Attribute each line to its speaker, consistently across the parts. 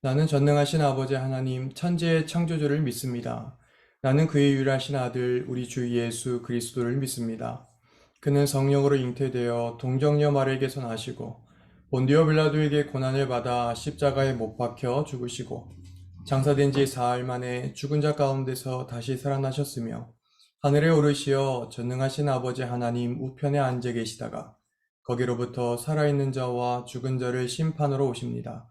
Speaker 1: 나는 전능하신 아버지 하나님, 천지의 창조주를 믿습니다. 나는 그의 유일하신 아들, 우리 주 예수 그리스도를 믿습니다. 그는 성령으로 잉태되어 동정녀 마리에게서 나시고 본디오 빌라도에게 고난을 받아 십자가에 못 박혀 죽으시고 장사된 지 사흘 만에 죽은 자 가운데서 다시 살아나셨으며 하늘에 오르시어 전능하신 아버지 하나님 우편에 앉아 계시다가 거기로부터 살아있는 자와 죽은 자를 심판으로 오십니다.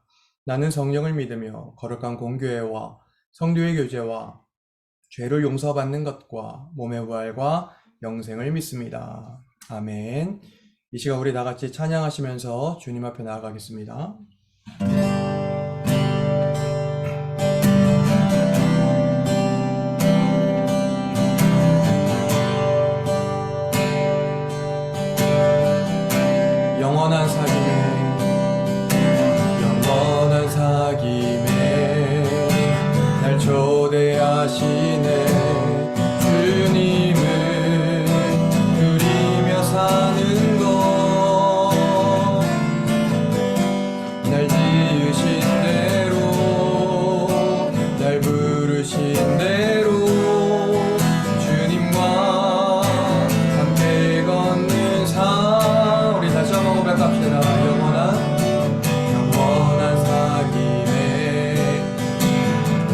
Speaker 1: 나는 성령을 믿으며 거룩한 공교회와 성도의 교제와 죄를 용서받는 것과 몸의 부활과 영생을 믿습니다. 아멘. 이 시간 우리 다 같이 찬양하시면서 주님 앞에 나아가겠습니다. 영원한 사귐에 날 초대하시네. 주님을 누리며 사는 것, 날 지으신 대로, 날 부르신 대로 주님과 함께 걷는 삶. 우리 다시 한번 고백합시다. 영원한 사귐에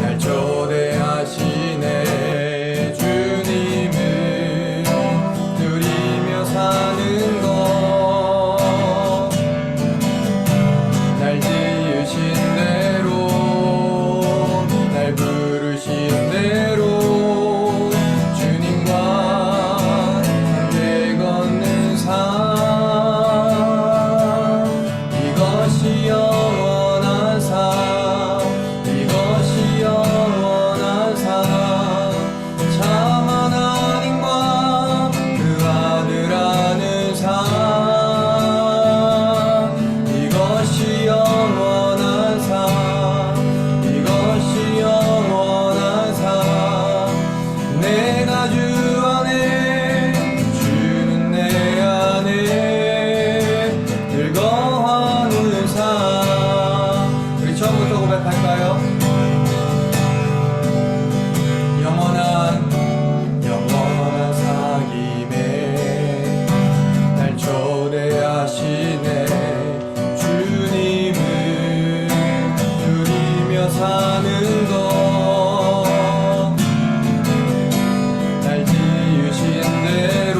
Speaker 1: 날 초대하시네. 주님을 누리며 사는 것, 날 지으신 대로, 날 부르신 대로 주님과 함께 걷는 삶. 이것이 영원한 삶, 이것이 영원한 삶. 참 하나님과 그 아들 아는 삶. 이것이 영원한 삶, 이것이 영원한 삶. 내가 주 안에, 주는 내 안에 늘 거하는 삶. 우리 처음부터 고백할까요? 영원한 사귐에 날 초대하시네. 주님을 누리며 사는 것, 날 지으신 대로,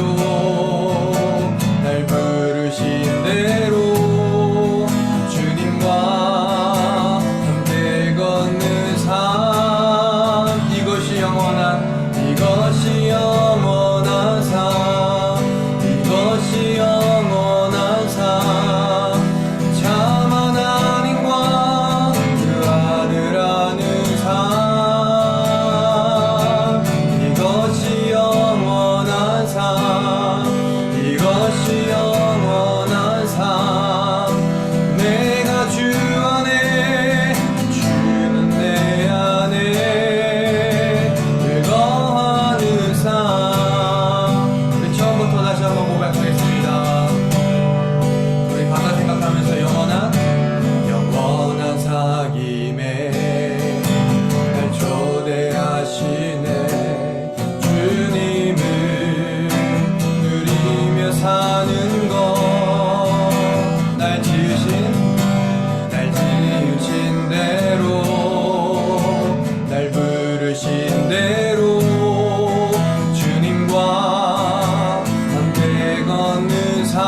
Speaker 1: 날 부르신 대로 주님과 함께 걷는 삶. 이것이 영원한 삶, 이것이 영원한 삶. 참 하나님과 그 아들 아는 삶. 이것이 영원한 삶, 이것이 영원한 삶. 내가 주 안에, 주는 내 안에 늘 거하는 삶. 우리 처음부터 다시 한번 고백하겠습니다. 우리 바다 생각하면서 영원한 사귐에 날 초대하시네. 주님을 누리며 사는 것, 날 지으신 대로, 날 부르신 대로 주님과 함께 걷는 삶.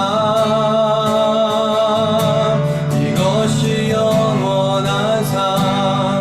Speaker 1: 이것이 영원한 삶,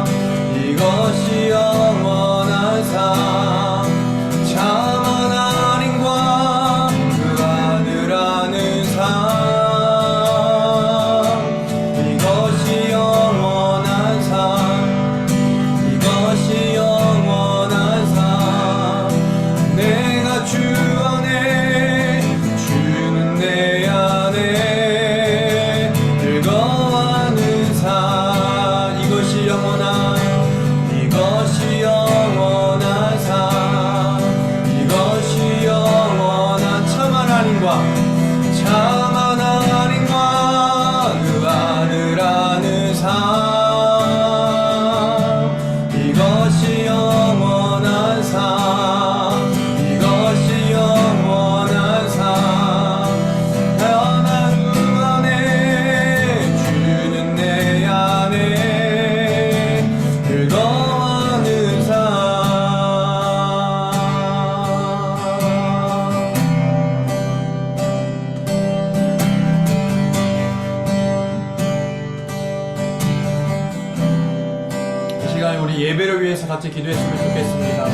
Speaker 1: 시간 우리 예배를 위해서 같이 기도했으면 좋겠습니다.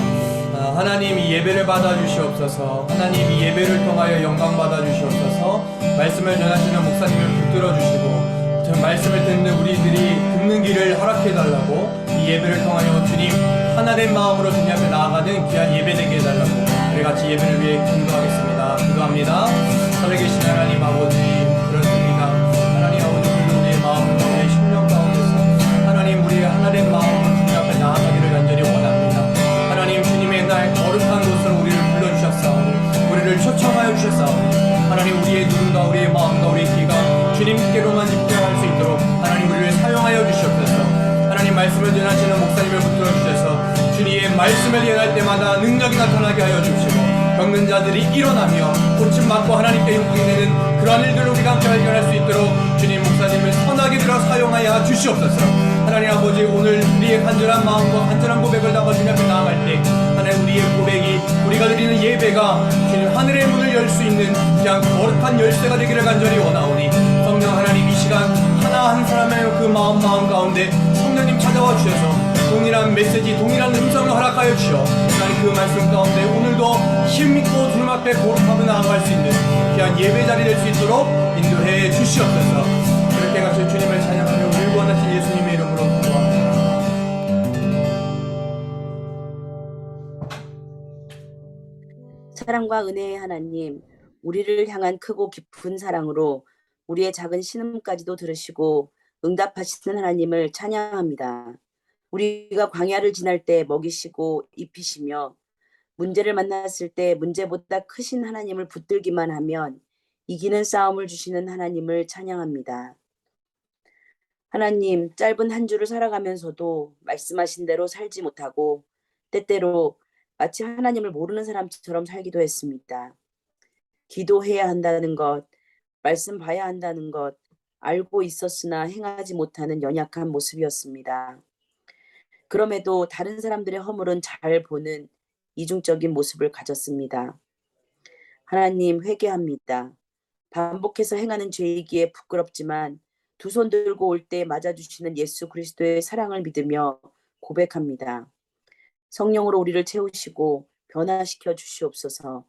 Speaker 1: 하나님 이 예배를 받아주시옵소서. 하나님 이 예배를 통하여 영광 받아주시옵소서. 말씀을 전하시는 목사님을 붙들어 주시고 저 말씀을 듣는 우리들이 듣는 길을 허락해달라고 이 예배를 통하여 주님 하나된 마음으로 주님 앞에 나아가는 귀한 예배 되게 해달라고 우리 같이 예배를 위해 기도하겠습니다. 기도합니다. 살아계신 하나님 아버지 그렇습니다. 하나님 아버지 우리의 마음과 우리의 심령 가운데서 하나님 우리의 하나된 마음으로 주님 앞에 나아가기를 간절히 원합니다. 하나님 주님의 날 거룩한 곳으로 우리를 불러주셨사오니 우리를 초청하여 주셨사오니 하나님 우리의 눈과 우리의 마음과 우리의 귀가 주님께로만 집중할 수 있도록 하나님 우리를 사용하여 주시옵소서. 하나님 말씀을 전하시는 목사님을 붙들어 주셔서 주님의 말씀을 예언할 때마다 능력이 나타나게 하여 주시고 겪는 자들이 일어나며 고침받고 하나님께 영광이 되는 그러한 일들을 우리가 함께 발견할 수 있도록 주님 목사님을 선하게 들어 사용하여 주시옵소서. 하나님 아버지 오늘 우리의 간절한 마음과 간절한 고백을 담아 주님 앞에 나아갈 때 하나님 우리의 고백이 우리가 드리는 예배가 주님 하늘의 문을 열 수 있는 그냥 거룩한 열쇠가 되기를 간절히 원하오니 성령 하나님 이 시간 하나 한 사람의 그 마음 가운데 성령님 찾아와 주셔서 동일한 메시지 동일한 음성을 허락하여 주셔 하나님 그 말씀 가운데 오늘도 힘있고 주님 앞에 거룩하게 나아갈 수 있는 귀한 예배 자리 될 수 있도록 인도해 주시옵소서. 그렇게 같이 주님을 찬양하며 우리를 구원하신 예수님의 이름으로 기도합니다.
Speaker 2: 사랑과 은혜의 하나님, 우리를 향한 크고 깊은 사랑으로 우리의 작은 신음까지도 들으시고 응답하시는 하나님을 찬양합니다. 우리가 광야를 지날 때 먹이시고 입히시며 문제를 만났을 때 문제보다 크신 하나님을 붙들기만 하면 이기는 싸움을 주시는 하나님을 찬양합니다. 하나님, 짧은 한 주를 살아가면서도 말씀하신 대로 살지 못하고 때때로 마치 하나님을 모르는 사람처럼 살기도 했습니다. 기도해야 한다는 것, 말씀 봐야 한다는 것, 알고 있었으나 행하지 못하는 연약한 모습이었습니다. 그럼에도 다른 사람들의 허물은 잘 보는 이중적인 모습을 가졌습니다. 하나님 회개합니다. 반복해서 행하는 죄이기에 부끄럽지만 두 손 들고 올 때 맞아주시는 예수 그리스도의 사랑을 믿으며 고백합니다. 성령으로 우리를 채우시고 변화시켜 주시옵소서.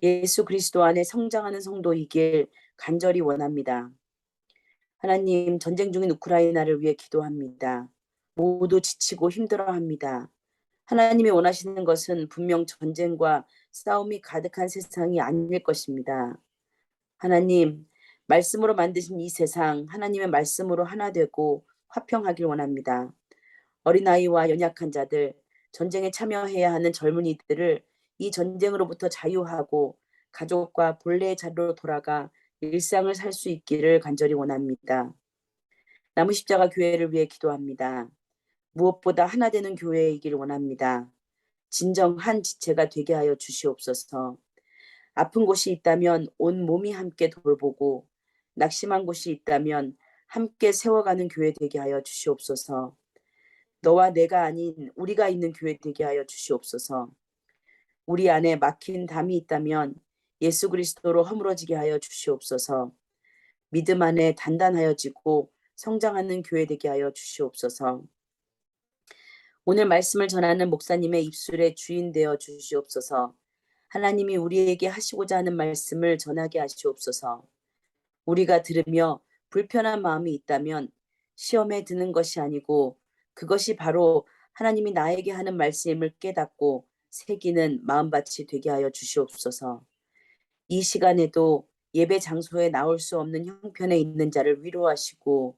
Speaker 2: 예수 그리스도 안에 성장하는 성도이길 간절히 원합니다. 하나님, 전쟁 중인 우크라이나를 위해 기도합니다. 모두 지치고 힘들어합니다. 하나님이 원하시는 것은 분명 전쟁과 싸움이 가득한 세상이 아닐 것입니다. 하나님, 말씀으로 만드신 이 세상 하나님의 말씀으로 하나 되고 화평하길 원합니다. 어린아이와 연약한 자들, 전쟁에 참여해야 하는 젊은이들을 이 전쟁으로부터 자유하고 가족과 본래의 자리로 돌아가 일상을 살 수 있기를 간절히 원합니다. 남은 십자가 교회를 위해 기도합니다. 무엇보다 하나 되는 교회이길 원합니다. 진정한 지체가 되게 하여 주시옵소서. 아픈 곳이 있다면 온 몸이 함께 돌보고 낙심한 곳이 있다면 함께 세워가는 교회 되게 하여 주시옵소서. 너와 내가 아닌 우리가 있는 교회 되게 하여 주시옵소서. 우리 안에 막힌 담이 있다면 예수 그리스도로 허물어지게 하여 주시옵소서. 믿음 안에 단단하여지고 성장하는 교회 되게 하여 주시옵소서. 오늘 말씀을 전하는 목사님의 입술의 주인 되어 주시옵소서. 하나님이 우리에게 하시고자 하는 말씀을 전하게 하시옵소서. 우리가 들으며 불편한 마음이 있다면 시험에 드는 것이 아니고 그것이 바로 하나님이 나에게 하는 말씀을 깨닫고 새기는 마음밭이 되게 하여 주시옵소서. 이 시간에도 예배 장소에 나올 수 없는 형편에 있는 자를 위로하시고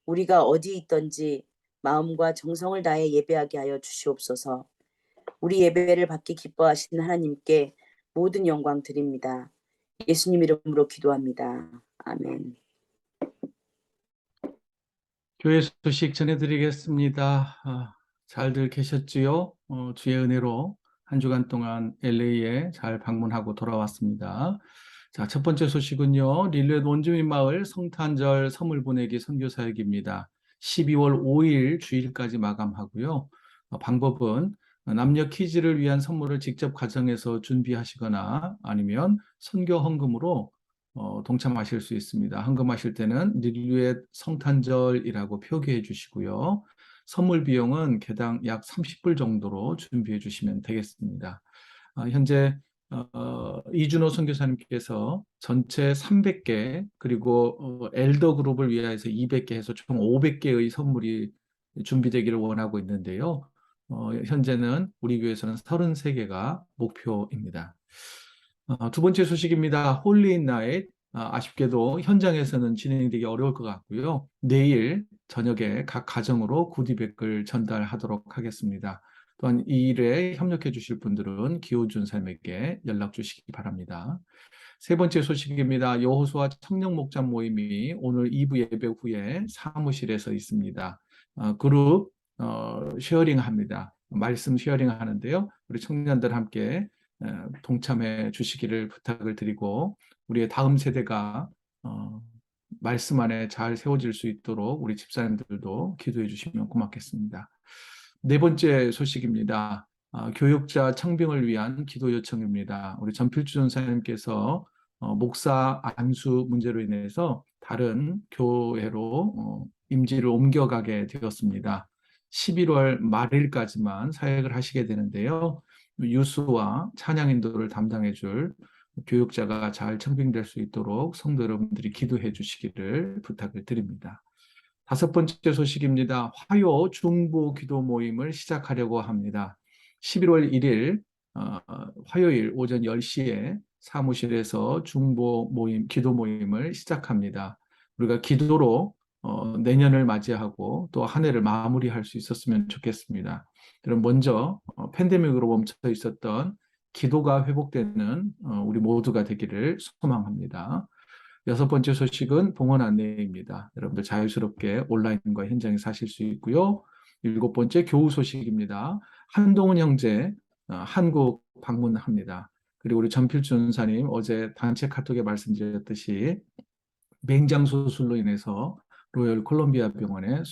Speaker 2: 우리가 어디 있든지 마음과 정성을 다해 예배하게 하여 주시옵소서. 우리 예배를 받기 기뻐하시는 하나님께 모든 영광 드립니다. 예수님 이름으로 기도합니다. 아멘.
Speaker 3: 교회 소식 전해드리겠습니다. 잘들 계셨지요? 주의 은혜로 한 주간 동안 LA에 잘 방문하고 돌아왔습니다. 자, 첫 번째 소식은요. 릴렛 원주민 마을 성탄절 선물 보내기 선교 사역입니다. 12월 5일 주일까지 마감하고요. 방법은 남녀 키즈를 위한 선물을 직접 가정에서 준비하시거나 아니면 선교 헌금으로 동참하실 수 있습니다. 헌금하실 때는 릴렛 성탄절이라고 표기해 주시고요. 선물 비용은 개당 약 30불 정도로 준비해 주시면 되겠습니다. 현재 이준호 선교사님께서 전체 300개 그리고 엘더 그룹을 위하여서 200개 해서 총 500개의 선물이 준비되기를 원하고 있는데요. 현재는 우리 교회에서는 33개가 목표입니다. 두 번째 소식입니다. 홀리 나잇. 아쉽게도 현장에서는 진행되기 어려울 것 같고요. 내일 저녁에 각 가정으로 구디백을 전달하도록 하겠습니다. 또한 이 일에 협력해 주실 분들은 기호준 삶에게 연락 주시기 바랍니다. 세 번째 소식입니다. 여호수아 청년 목자 모임이 오늘 2부 예배 후에 사무실에서 있습니다. 그룹 쉐어링합니다. 말씀 쉐어링 하는데요. 우리 청년들 함께 동참해 주시기를 부탁을 드리고 우리의 다음 세대가 말씀 안에 잘 세워질 수 있도록 우리 집사님들도 기도해 주시면 고맙겠습니다. 네 번째 소식입니다. 교육자 청빙을 위한 기도 요청입니다. 우리 전필주 전사님께서 목사 안수 문제로 인해서 다른 교회로 임지를 옮겨가게 되었습니다. 11월 말일까지만 사역을 하시게 되는데요. 유수와 찬양 인도를 담당해 줄 교육자가 잘 청빙될 수 있도록 성도 여러분들이 기도해 주시기를 부탁을 드립니다. 다섯 번째 소식입니다. 화요 중보 기도 모임을 시작하려고 합니다. 11월 1일 화요일 오전 10시에 사무실에서 중보 모임, 기도 모임을 시작합니다. 우리가 기도로 내년을 맞이하고 또 한 해를 마무리할 수 있었으면 좋겠습니다. 그럼 먼저 팬데믹으로 멈춰 있었던 기도가 회복되는 우리 모두가 되기를 소망합니다. 여섯 번째 소식은 봉헌 안내입니다. 여러분들 자유스럽게 온라인과 현장에서 하실 수 있고요. 일곱 번째 교우 소식입니다. 한동훈 형제 한국 방문합니다. 그리고 우리 전필주 전사님 어제 단체 카톡에 말씀드렸듯이 맹장 수술로 인해서 로열 콜롬비아 병원에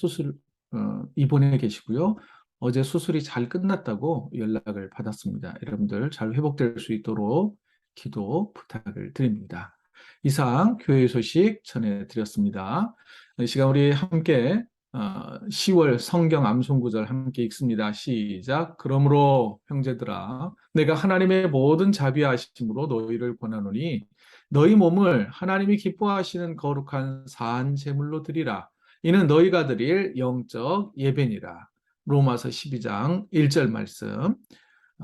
Speaker 3: 입원해 계시고요. 어제 수술이 잘 끝났다고 연락을 받았습니다. 여러분들 잘 회복될 수 있도록 기도 부탁을 드립니다. 이상 교회 소식 전해드렸습니다. 이 시간 우리 함께 10월 성경 암송 구절 함께 읽습니다. 시작. 그러므로 형제들아 내가 하나님의 모든 자비하심으로 너희를 권하노니 너희 몸을 하나님이 기뻐하시는 거룩한 산 제물로 드리라. 이는 너희가 드릴 영적 예배니라. 로마서 12장 1절 말씀.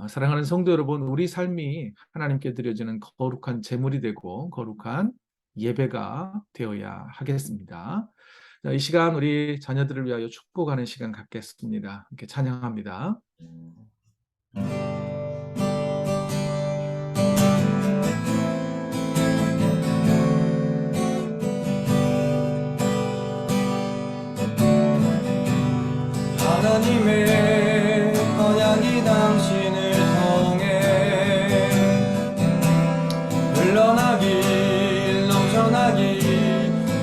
Speaker 3: 사랑하는 성도 여러분, 우리 삶이 하나님께 드려지는 거룩한 제물이 되고 거룩한 예배가 되어야 하겠습니다. 자, 이 시간 우리 자녀들을 위하여 축복하는 시간 갖겠습니다. 함께 찬양합니다.
Speaker 1: 하나님의 언약이 당신을 통해 흘러나길 넘쳐나길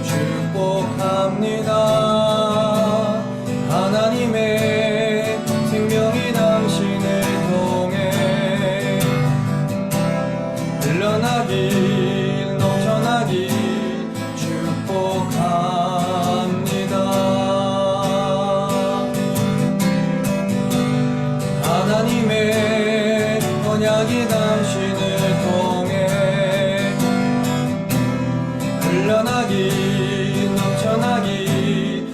Speaker 1: 축복합니다. 하나님의 생명이 당신을 통해 흘러나길 넘쳐나길 축복합니다. 하나님의 언약이 당신을 통해 흘러나길 넘쳐나길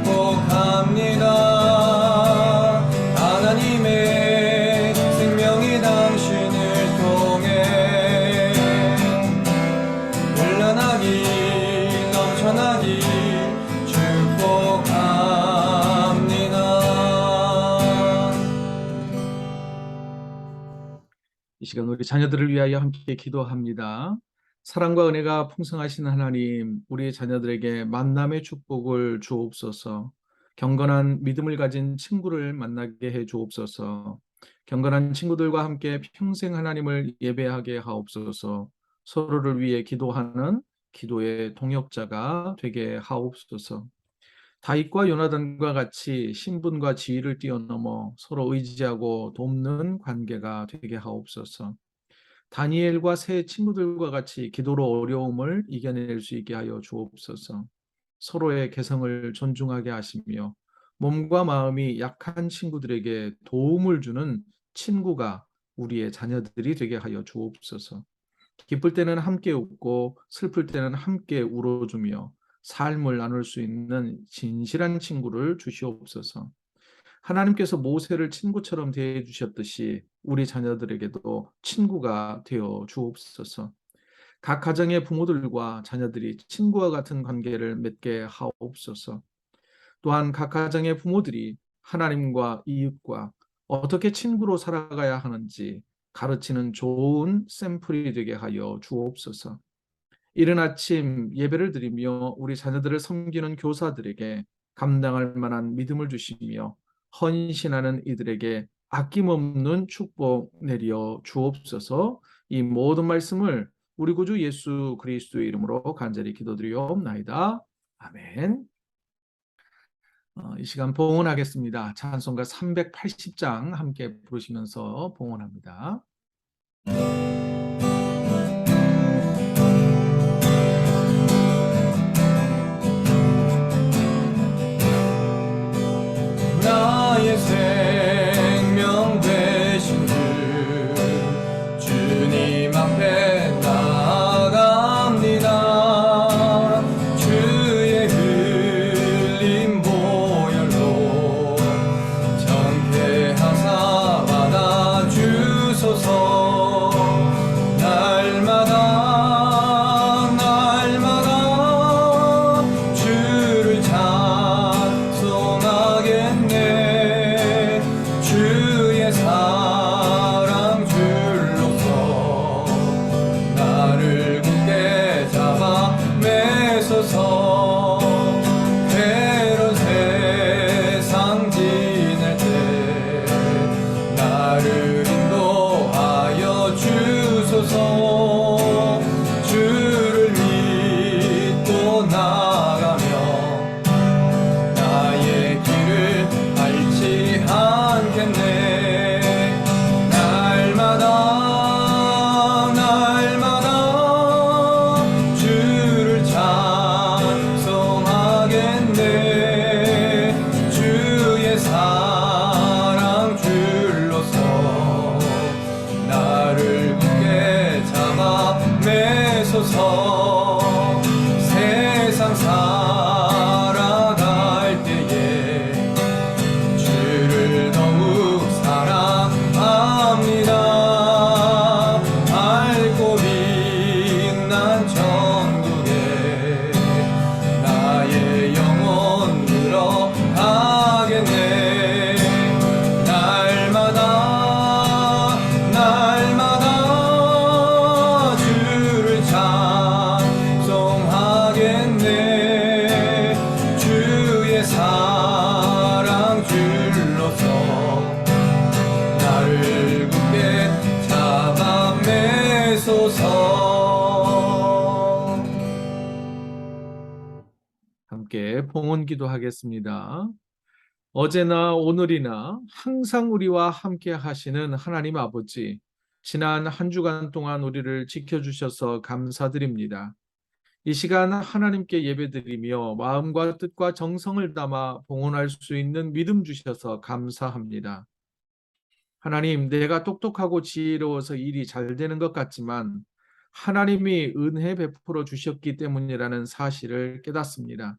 Speaker 1: 축복합니다. 하나님의 생명이 당신을 통해 흘러나길 넘쳐나길 축복합니다.
Speaker 3: 이 시간 우리 자녀들을 위하여 함께 기도합니다. 사랑과 은혜가 풍성하신 하나님, 우리 자녀들에게 만남의 축복을 주옵소서. 경건한 믿음을 가진 친구를 만나게 해 주옵소서. 경건한 친구들과 함께 평생 하나님을 예배하게 하옵소서. 서로를 위해 기도하는 기도의 동역자가 되게 하옵소서. 다윗과 요나단과 같이 신분과 지위를 뛰어넘어 서로 의지하고 돕는 관계가 되게 하옵소서. 다니엘과 새 친구들과 같이 기도로 어려움을 이겨낼 수 있게 하여 주옵소서. 서로의 개성을 존중하게 하시며 몸과 마음이 약한 친구들에게 도움을 주는 친구가 우리의 자녀들이 되게 하여 주옵소서. 기쁠 때는 함께 웃고 슬플 때는 함께 울어주며 삶을 나눌 수 있는 진실한 친구를 주시옵소서. 하나님께서 모세를 친구처럼 대해 주셨듯이 우리 자녀들에게도 친구가 되어 주옵소서. 각 가정의 부모들과 자녀들이 친구와 같은 관계를 맺게 하옵소서. 또한 각 가정의 부모들이 하나님과 이웃과 어떻게 친구로 살아가야 하는지 가르치는 좋은 샘플이 되게 하여 주옵소서. 이른 아침 예배를 드리며 우리 자녀들을 섬기는 교사들에게 감당할 만한 믿음을 주시며 헌신하는 이들에게 아낌없는 축복 내려 주옵소서. 이 모든 말씀을 우리 구주 예수 그리스도의 이름으로 간절히 기도드리옵나이다. 아멘. 이 시간 봉헌하겠습니다. 찬송가 380장 함께 부르시면서 봉헌합니다.
Speaker 1: 나의 생명 되신 주 주님 앞에 나아갑니다. 주의 흘린 보혈로 정케하사 받아주소서. 날마다 주를 찬송하겠네. 주의 사랑 줄로서 나를 굳게 잡아 매소서. 괴로운 세상 지낼 때 나를 인도하여 주소서. 주를 믿고 나가며 나의 길을 앓지 않겠네. 날마다 주를 찬송하겠네. 주의 사랑 줄로서 나를 굳게 잡아 매소서. 세상 살아갈 때에 주를 더욱 사랑합니다. 밝고 빛난 천국에 나의 영혼 들어가겠네. 날마다 주를 찬송하겠네. 주의 사랑 줄로서 나를 굳게 잡아 매소서.
Speaker 3: 함께 봉헌 기도하겠습니다. 어제나 오늘이나 항상 우리와 함께 하시는 하나님 아버지, 지난 한 주간 동안 우리를 지켜주셔서 감사드립니다. 이 시간 하나님께 예배드리며 마음과 뜻과 정성을 담아 봉헌할 수 있는 믿음 주셔서 감사합니다. 하나님, 내가 똑똑하고 지혜로워서 일이 잘 되는 것 같지만 하나님이 은혜 베풀어 주셨기 때문이라는 사실을 깨닫습니다.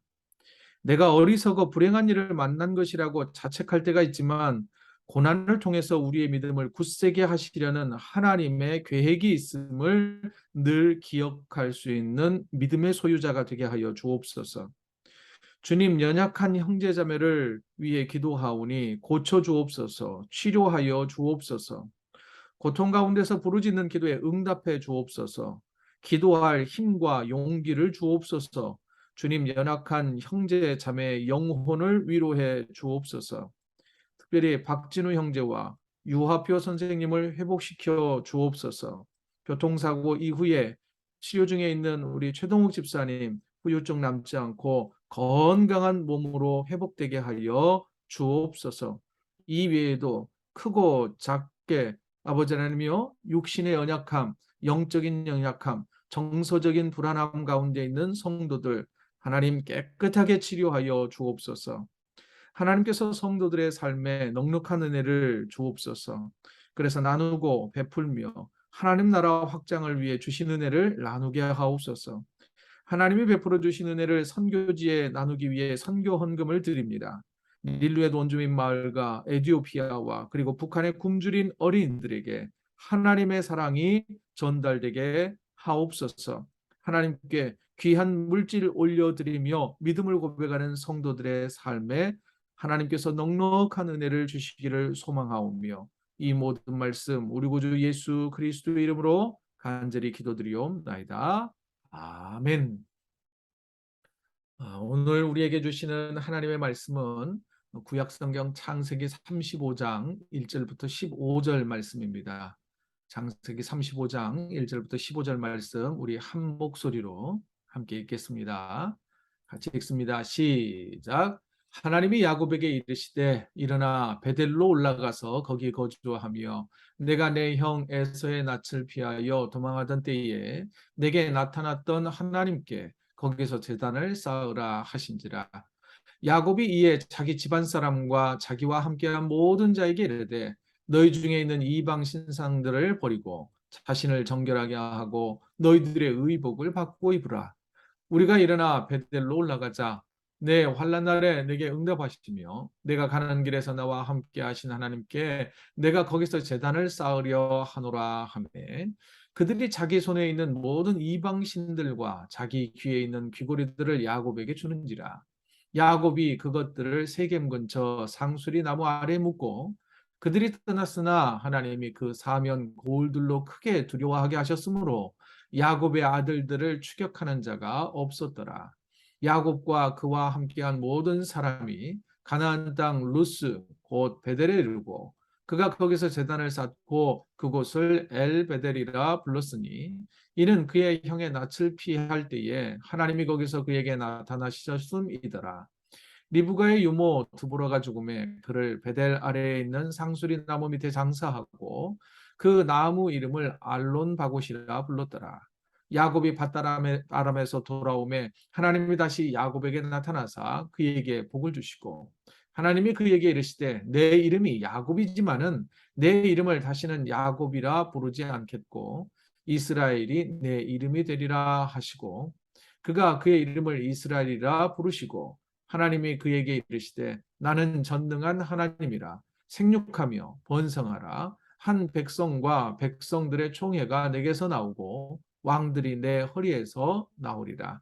Speaker 3: 내가 어리석어 불행한 일을 만난 것이라고 자책할 때가 있지만 고난을 통해서 우리의 믿음을 굳세게 하시려는 하나님의 계획이 있음을 늘 기억할 수 있는 믿음의 소유자가 되게 하여 주옵소서. 주님, 연약한 형제자매를 위해 기도하오니 고쳐 주옵소서. 치료하여 주옵소서. 고통 가운데서 부르짖는 기도에 응답해 주옵소서. 기도할 힘과 용기를 주옵소서. 주님, 연약한 형제 자매의 영혼을 위로해 주옵소서. 특별히 박진우 형제와 유하표 선생님을 회복시켜 주옵소서. 교통사고 이후에 치료 중에 있는 우리 최동욱 집사님 후유증 남지 않고 건강한 몸으로 회복되게 하여 주옵소서. 이 외에도 크고 작게 아버지 하나님이여 육신의 연약함, 영적인 연약함, 정서적인 불안함 가운데 있는 성도들 하나님 깨끗하게 치료하여 주옵소서. 하나님께서 성도들의 삶에 넉넉한 은혜를 주옵소서. 그래서 나누고 베풀며 하나님 나라 확장을 위해 주신 은혜를 나누게 하옵소서. 하나님이 베풀어 주신 은혜를 선교지에 나누기 위해 선교 헌금을 드립니다. 닐루의 원주민 마을과 에티오피아와 그리고 북한의 굶주린 어린이들에게 하나님의 사랑이 전달되게 하옵소서. 하나님께 귀한 물질 올려드리며 믿음을 고백하는 성도들의 삶에 하나님께서 넉넉한 은혜를 주시기를 소망하오며 이 모든 말씀 우리 구주 예수 그리스도의 이름으로 간절히 기도드리옵나이다. 아멘. 오늘 우리에게 주시는 하나님의 말씀은 구약성경 창세기 35장 1절부터 15절 말씀입니다. 창세기 35장 1절부터 15절 말씀 우리 한 목소리로 함께 읽겠습니다. 같이 읽습니다. 시작. 하나님이 야곱에게 이르시되 일어나 베델로 올라가서 거기 거주하며 내가 내 형 에서의 낯을 피하여 도망하던 때에 내게 나타났던 하나님께 거기서 제단을 쌓으라 하신지라. 야곱이 이에 자기 집안 사람과 자기와 함께한 모든 자에게 이르되 너희 중에 있는 이방 신상들을 버리고 자신을 정결하게 하고 너희들의 의복을 바꾸고 입으라. 우리가 일어나 베델로 올라가자. 내 환난 날에 내게 응답하시며 내가 가는 길에서 나와 함께 하신 하나님께 내가 거기서 제단을 쌓으려 하노라 하며 그들이 자기 손에 있는 모든 이방 신들과 자기 귀에 있는 귀고리들을 야곱에게 주는지라. 야곱이 그것들을 세겜 근처 상수리 나무 아래 묻고 그들이 떠났으나 하나님이 그 사면 고울들로 크게 두려워하게 하셨으므로 야곱의 아들들을 추격하는 자가 없었더라. 야곱과 그와 함께한 모든 사람이 가나안 땅 루스 곧 베델에 이르고 그가 거기서 제단을 쌓고 그곳을 엘베델이라 불렀으니 이는 그의 형의 낯을 피할 때에 하나님이 거기서 그에게 나타나셨음이더라. 리브가의 유모 드보라가 죽음에 그를 베델 아래에 있는 상수리 나무 밑에 장사하고 그 나무 이름을 알론 바곳이라 불렀더라. 야곱이 밧다람에서 돌아오매 하나님이 다시 야곱에게 나타나사 그에게 복을 주시고 하나님이 그에게 이르시되 내 이름이 야곱이지만은 내 이름을 다시는 야곱이라 부르지 않겠고 이스라엘이 내 이름이 되리라 하시고 그가 그의 이름을 이스라엘이라 부르시고 하나님이 그에게 이르시되 나는 전능한 하나님이라 생육하며 번성하라 한 백성과 백성들의 총회가 내게서 나오고 왕들이 내 허리에서 나오리라.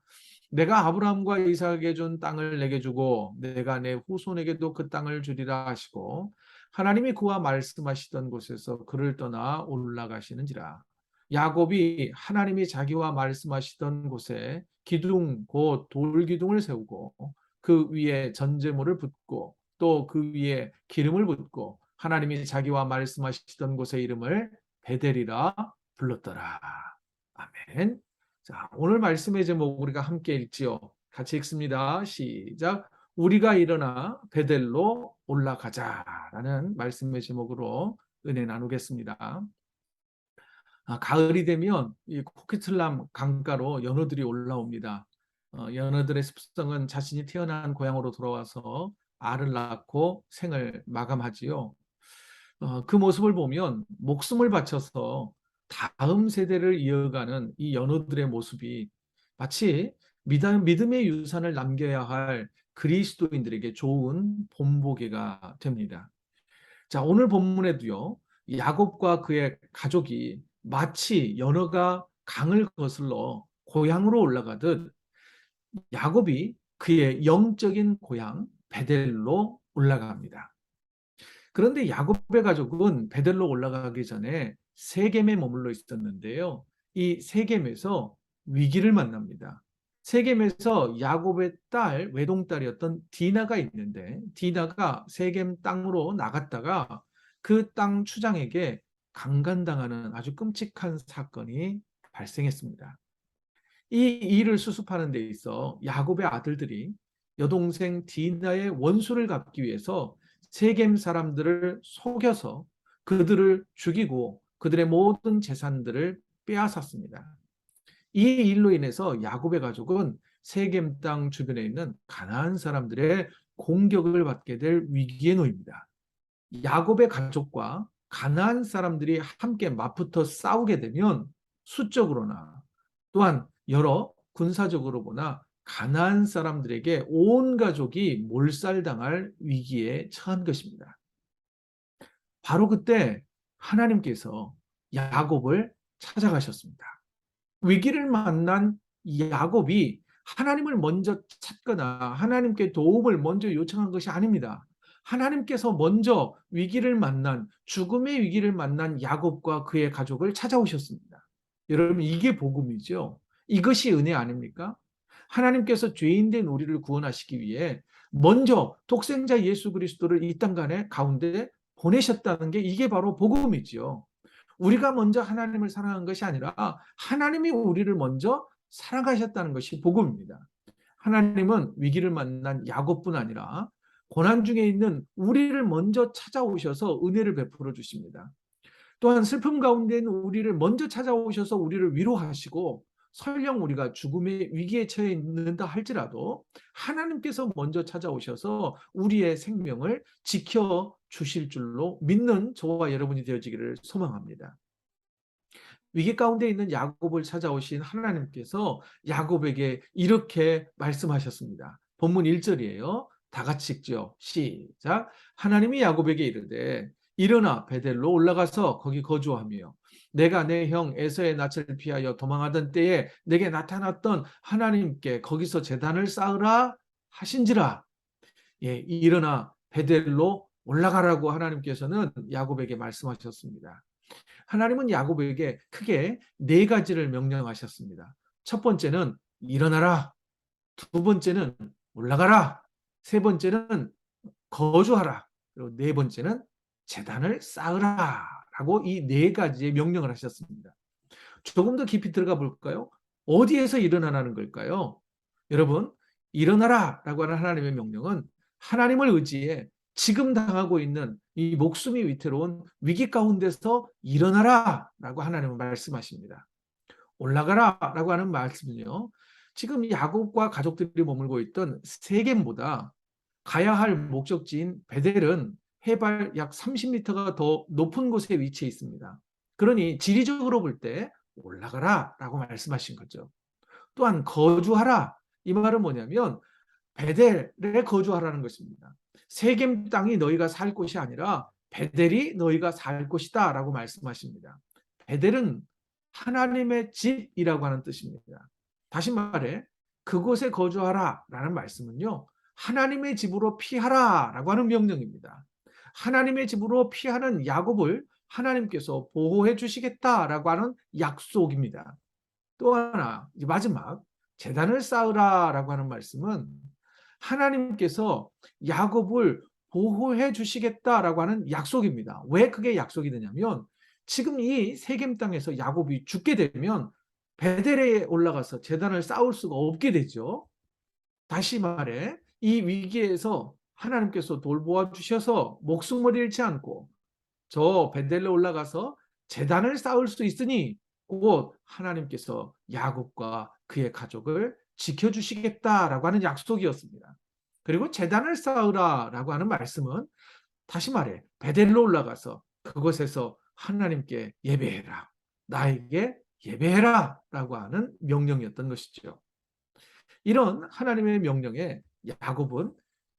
Speaker 3: 내가 아브라함과 이삭에게 준 땅을 내게 주고 내가 내 후손에게도 그 땅을 주리라 하시고 하나님이 그와 말씀하시던 곳에서 그를 떠나 올라가시는지라. 야곱이 하나님이 자기와 말씀하시던 곳에 기둥 곧 돌기둥을 세우고 그 위에 전제물을 붓고 또 그 위에 기름을 붓고 하나님이 자기와 말씀하시던 곳의 이름을 베델이라 불렀더라. 아멘. 자, 오늘 말씀의 제목 우리가 함께 읽지요. 같이 읽습니다. 시작. 우리가 일어나 베델로 올라가자라는 말씀의 제목으로 은혜 나누겠습니다. 가을이 되면 이 코키틀람 강가로 연어들이 올라옵니다. 연어들의 습성은 자신이 태어난 고향으로 돌아와서 알을 낳고 생을 마감하지요. 그 모습을 보면 목숨을 바쳐서 다음 세대를 이어가는 이 연어들의 모습이 마치 믿음의 유산을 남겨야 할 그리스도인들에게 좋은 본보기가 됩니다. 자, 오늘 본문에도요, 야곱과 그의 가족이 마치 연어가 강을 거슬러 고향으로 올라가듯 야곱이 그의 영적인 고향 베델로 올라갑니다. 그런데 야곱의 가족은 베델로 올라가기 전에 세겜에 머물러 있었는데요. 이 세겜에서 위기를 만납니다. 세겜에서 야곱의 딸, 외동딸이었던 디나가 있는데 디나가 세겜 땅으로 나갔다가 그 땅 추장에게 강간당하는 아주 끔찍한 사건이 발생했습니다. 이 일을 수습하는 데 있어 야곱의 아들들이 여동생 디나의 원수를 갚기 위해서 세겜 사람들을 속여서 그들을 죽이고 그들의 모든 재산들을 빼앗았습니다. 이 일로 인해서 야곱의 가족은 세겜 땅 주변에 있는 가나안 사람들의 공격을 받게 될 위기에 놓입니다. 야곱의 가족과 가나안 사람들이 함께 맞붙어 싸우게 되면 수적으로나 또한 여러 군사적으로 보나 가나안 사람들에게 온 가족이 몰살당할 위기에 처한 것입니다. 바로 그때 하나님께서 야곱을 찾아가셨습니다. 위기를 만난 야곱이 하나님을 먼저 찾거나 하나님께 도움을 먼저 요청한 것이 아닙니다. 하나님께서 먼저 위기를 만난, 죽음의 위기를 만난 야곱과 그의 가족을 찾아오셨습니다. 여러분, 이게 복음이죠. 이것이 은혜 아닙니까? 하나님께서 죄인된 우리를 구원하시기 위해 먼저 독생자 예수 그리스도를 이 땅 가운데 보내셨다는 게 이게 바로 복음이지요. 우리가 먼저 하나님을 사랑한 것이 아니라 하나님이 우리를 먼저 사랑하셨다는 것이 복음입니다. 하나님은 위기를 만난 야곱뿐 아니라 고난 중에 있는 우리를 먼저 찾아오셔서 은혜를 베풀어 주십니다. 또한 슬픔 가운데 있는 우리를 먼저 찾아오셔서 우리를 위로하시고, 설령 우리가 죽음의 위기에 처해 있는다 할지라도 하나님께서 먼저 찾아오셔서 우리의 생명을 지켜 주실 줄로 믿는 저와 여러분이 되어지기를 소망합니다. 위기 가운데 있는 야곱을 찾아오신 하나님께서 야곱에게 이렇게 말씀하셨습니다. 본문 1절이에요. 다 같이 읽죠. 시작. 하나님이 야곱에게 이르되 일어나 베델로 올라가서 거기 거주하며 내가 내 형 에서의 낯을 피하여 도망하던 때에 내게 나타났던 하나님께 거기서 제단을 쌓으라 하신지라. 예, 일어나 베델로 올라가라고 하나님께서는 야곱에게 말씀하셨습니다. 하나님은 야곱에게 크게 네 가지를 명령하셨습니다. 첫 번째는 일어나라. 두 번째는 올라가라. 세 번째는 거주하라. 그리고 네 번째는 제단을 쌓으라. 라고 이 네 가지의 명령을 하셨습니다. 조금 더 깊이 들어가 볼까요? 어디에서 일어나라는 걸까요? 여러분, 일어나라 라고 하는 하나님의 명령은 하나님을 의지해 지금 당하고 있는 이 목숨이 위태로운 위기 가운데서 일어나라 라고 하나님은 말씀하십니다. 올라가라 라고 하는 말씀은요, 지금 야곱과 가족들이 머물고 있던 세겜보다 가야 할 목적지인 베델은 해발 약 30m가 더 높은 곳에 위치해 있습니다. 그러니 지리적으로 볼 때 올라가라 라고 말씀하신 거죠. 또한 거주하라, 이 말은 뭐냐면 베델에 거주하라는 것입니다. 세겜 땅이 너희가 살 곳이 아니라 베델이 너희가 살 곳이다 라고 말씀하십니다. 베델은 하나님의 집이라고 하는 뜻입니다. 다시 말해 그곳에 거주하라 라는 말씀은요, 하나님의 집으로 피하라 라고 하는 명령입니다. 하나님의 집으로 피하는 야곱을 하나님께서 보호해 주시겠다라고 하는 약속입니다. 또 하나, 마지막, 제단을 쌓으라라고 하는 말씀은 하나님께서 야곱을 보호해 주시겠다라고 하는 약속입니다. 왜 그게 약속이 되냐면 지금 이 세겜 땅에서 야곱이 죽게 되면 베델에 올라가서 제단을 쌓을 수가 없게 되죠. 다시 말해 이 위기에서 하나님께서 돌보아 주셔서 목숨을 잃지 않고 저 베델에 올라가서 제단을 쌓을 수 있으니 곧 하나님께서 야곱과 그의 가족을 지켜주시겠다라고 하는 약속이었습니다. 그리고 제단을 쌓으라라고 하는 말씀은 다시 말해 베델로 올라가서 그곳에서 하나님께 예배해라, 나에게 예배해라 라고 하는 명령이었던 것이죠. 이런 하나님의 명령에 야곱은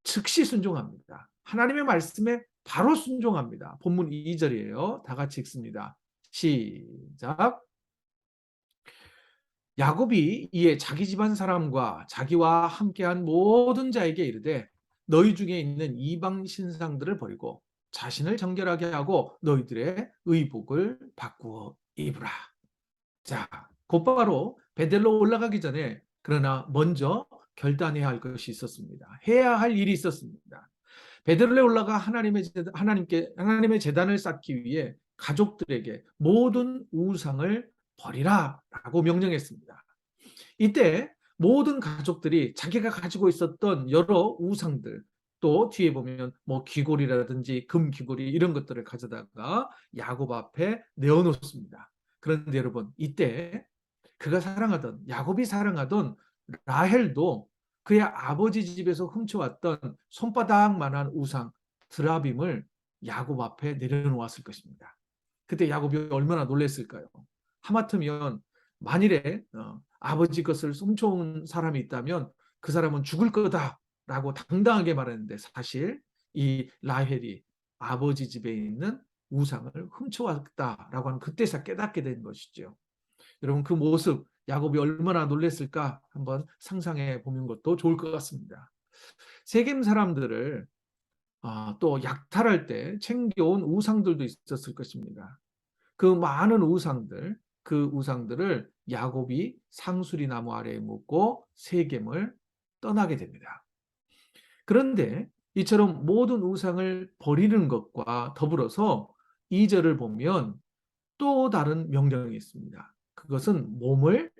Speaker 3: 즉시 순종합니다. 하나님의 말씀에 바로 순종합니다. 본문 2절이에요. 다 같이 읽습니다. 시작. 야곱이 이에 자기 집안 사람과 자기와 함께한 모든 자에게 이르되 너희 중에 있는 이방 신상들을 버리고 자신을 정결하게 하고 너희들의 의복을 바꾸어 입으라. 자, 곧바로 베델로 올라가기 전에 그러나 먼저 결단해야 할 것이 있었습니다. 해야 할 일이 있었습니다. 베델로에 올라가 하나님의 제단을 쌓기 위해 가족들에게 모든 우상을 버리라라고 명령했습니다. 이때 모든 가족들이 자기가 가지고 있었던 여러 우상들, 또 뒤에 보면 뭐 귀골이라든지 금 귀골이 이런 것들을 가져다가 야곱 앞에 내어놓습니다. 그런데 여러분, 이때 그가 사랑하던, 야곱이 사랑하던 라헬도 그의 아버지 집에서 훔쳐왔던 손바닥만한 우상 드라빔을 야곱 앞에 내려놓았을 것입니다. 그때 야곱이 얼마나 놀랐을까요? 하마터면 만일에 아버지 것을 훔쳐온 사람이 있다면 그 사람은 죽을 거다라고 당당하게 말했는데, 사실 이 라헬이 아버지 집에 있는 우상을 훔쳐왔다라고 하는 그때서 깨닫게 된 것이죠. 여러분, 그 모습 야곱이 얼마나 놀랐을까 한번 상상해 보는 것도 좋을 것 같습니다. 세겜 사람들을 또 약탈할 때 챙겨온 우상들도 있었을 것입니다. 그 많은 우상들, 그 우상들을 야곱이 상수리 나무 아래에 묻고 세겜을 떠나게 됩니다. 그런데 이처럼 모든 우상을 버리는 것과 더불어서 2절을 보면 또 다른 명령이 있습니다. 그것은 몸을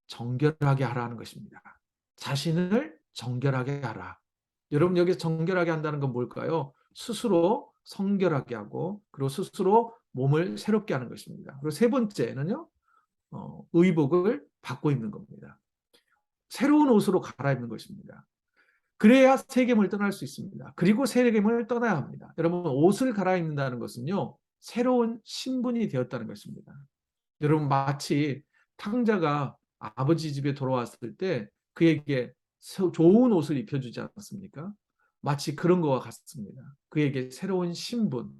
Speaker 3: 정결하게 하라는 것입니다. 자신을 정결하게 하라. 여러분, 여기서 정결하게 한다는 건 뭘까요? 스스로 성결하게 하고, 그리고 스스로 몸을 새롭게 하는 것입니다. 그리고 세 번째는요, 의복을 받고 입는 겁니다. 새로운 옷으로 갈아입는 것입니다. 그래야 세겜을 떠날 수 있습니다. 그리고 세겜을 떠나야 합니다. 여러분, 옷을 갈아입는다는 것은요, 새로운 신분이 되었다는 것입니다. 여러분, 마치 탕자가 아버지 집에 돌아왔을 때 그에게 좋은 옷을 입혀주지 않았습니까? 마치 그런 것과 같습니다. 그에게 새로운 신분,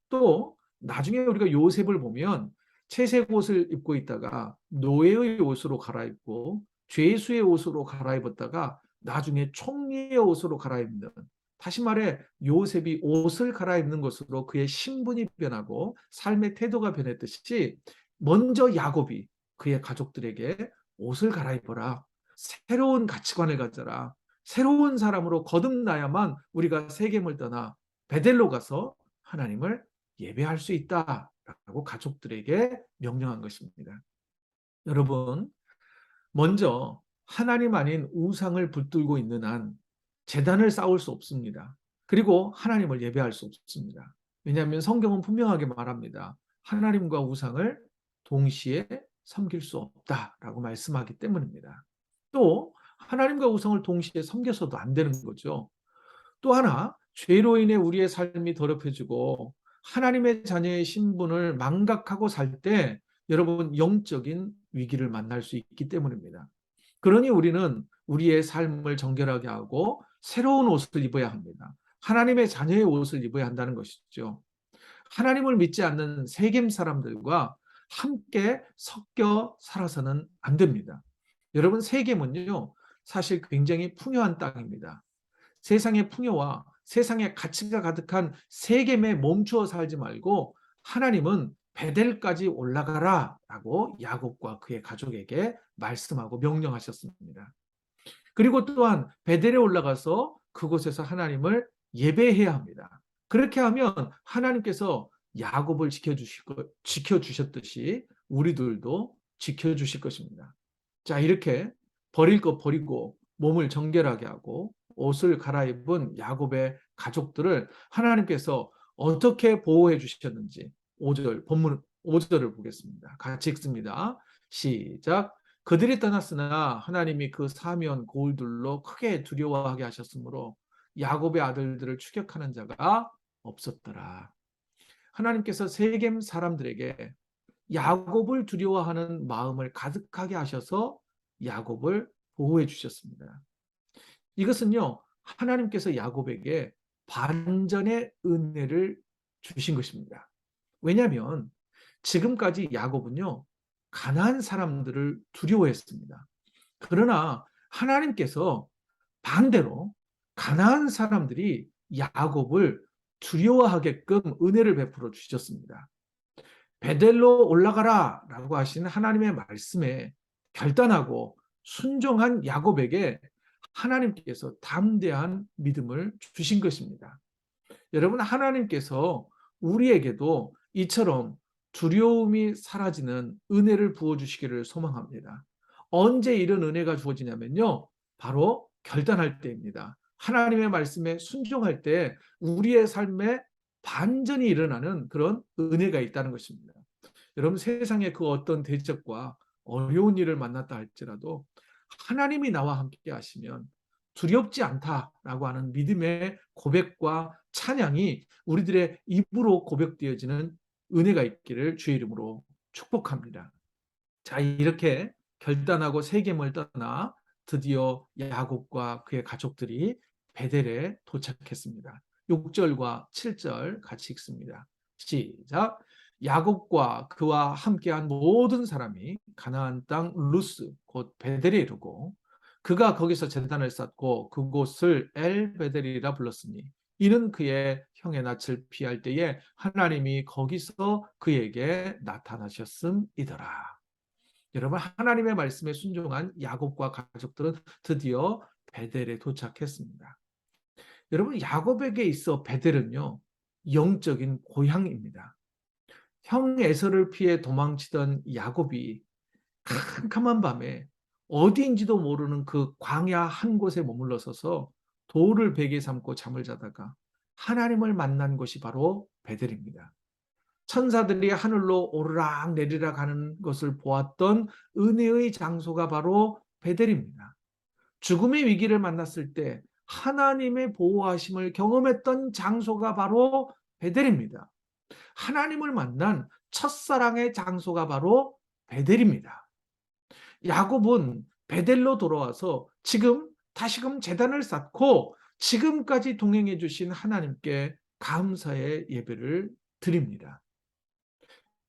Speaker 3: 또 나중에 우리가 요셉을 보면 채색 옷을 입고 있다가 노예의 옷으로 갈아입고 죄수의 옷으로 갈아입었다가 나중에 총리의 옷으로 갈아입는, 다시 말해 요셉이 옷을 갈아입는 것으로 그의 신분이 변하고 삶의 태도가 변했듯이, 먼저 야곱이 그의 가족들에게 옷을 갈아입어라, 새로운 가치관을 가져라, 새로운 사람으로 거듭나야만 우리가 세겜을 떠나 베델로 가서 하나님을 예배할 수 있다라고 가족들에게 명령한 것입니다. 여러분, 먼저 하나님 아닌 우상을 붙들고 있는 한 제단을 쌓을 수 없습니다. 그리고 하나님을 예배할 수 없습니다. 왜냐하면 성경은 분명하게 말합니다. 하나님과 우상을 동시에 섬길 수 없다라고 말씀하기 때문입니다. 또 하나님과 우상을 동시에 섬겨서도 안 되는 거죠. 또 하나, 죄로 인해 우리의 삶이 더럽혀지고 하나님의 자녀의 신분을 망각하고 살 때 여러분, 영적인 위기를 만날 수 있기 때문입니다. 그러니 우리는 우리의 삶을 정결하게 하고 새로운 옷을 입어야 합니다. 하나님의 자녀의 옷을 입어야 한다는 것이죠. 하나님을 믿지 않는 세겜 사람들과 함께 섞여 살아서는 안 됩니다. 여러분, 세겜은요, 사실 굉장히 풍요한 땅입니다. 세상의 풍요와 세상의 가치가 가득한 세겜에 멈추어 살지 말고 하나님은 베델까지 올라가라 라고 야곱과 그의 가족에게 말씀하고 명령하셨습니다. 그리고 또한 베델에 올라가서 그곳에서 하나님을 예배해야 합니다. 그렇게 하면 하나님께서 야곱을 지켜주셨듯이 우리들도 지켜주실 것입니다. 자, 이렇게 버릴 것 버리고 몸을 정결하게 하고 옷을 갈아입은 야곱의 가족들을 하나님께서 어떻게 보호해 주셨는지 5절 본문 5절을 보겠습니다. 같이 읽습니다. 시작. 그들이 떠났으나 하나님이 그 사면 고울들로 크게 두려워하게 하셨으므로 야곱의 아들들을 추격하는 자가 없었더라. 하나님께서 세겜 사람들에게 야곱을 두려워하는 마음을 가득하게 하셔서 야곱을 보호해 주셨습니다. 이것은요, 하나님께서 야곱에게 반전의 은혜를 주신 것입니다. 왜냐하면 지금까지 야곱은요, 가나안 사람들을 두려워했습니다. 그러나 하나님께서 반대로 가나안 사람들이 야곱을 두려워하게끔 은혜를 베풀어 주셨습니다. 베델로 올라가라 라고 하시는 하나님의 말씀에 결단하고 순종한 야곱에게 하나님께서 담대한 믿음을 주신 것입니다. 여러분, 하나님께서 우리에게도 이처럼 두려움이 사라지는 은혜를 부어주시기를 소망합니다. 언제 이런 은혜가 주어지냐면요, 바로 결단할 때입니다. 하나님의 말씀에 순종할 때 우리의 삶에 반전이 일어나는 그런 은혜가 있다는 것입니다. 여러분, 세상에 그 어떤 대적과 어려운 일을 만났다 할지라도 하나님이 나와 함께 하시면 두렵지 않다라고 하는 믿음의 고백과 찬양이 우리들의 입으로 고백되어지는 은혜가 있기를 주의 이름으로 축복합니다. 자, 이렇게 결단하고 세겜을 떠나 드디어 야곱과 그의 가족들이 베델에 도착했습니다. 6절과 7절 같이 읽습니다. 시작. 야곱과 그와 함께한 모든 사람이 가나안 땅 루스 곧 베델에 이르고 그가 거기서 제단을 쌓고 그곳을 엘 베델이라 불렀으니 이는 그의 형의 낯을 피할 때에 하나님이 거기서 그에게 나타나셨음이더라. 여러분, 하나님의 말씀에 순종한 야곱과 가족들은 드디어 베델에 도착했습니다. 여러분, 야곱에게 있어 베델은요, 영적인 고향입니다. 형 에서를 피해 도망치던 야곱이 캄캄한 밤에 어디인지도 모르는 그 광야 한 곳에 머물러 서서 돌을 베개 삼고 잠을 자다가 하나님을 만난 곳이 바로 베델입니다. 천사들이 하늘로 오르락 내리락 하는 것을 보았던 은혜의 장소가 바로 베델입니다. 죽음의 위기를 만났을 때 하나님의 보호하심을 경험했던 장소가 바로 베델입니다. 하나님을 만난 첫사랑의 장소가 바로 베델입니다. 야곱은 베델로 돌아와서 지금 다시금 제단을 쌓고 지금까지 동행해 주신 하나님께 감사의 예배를 드립니다.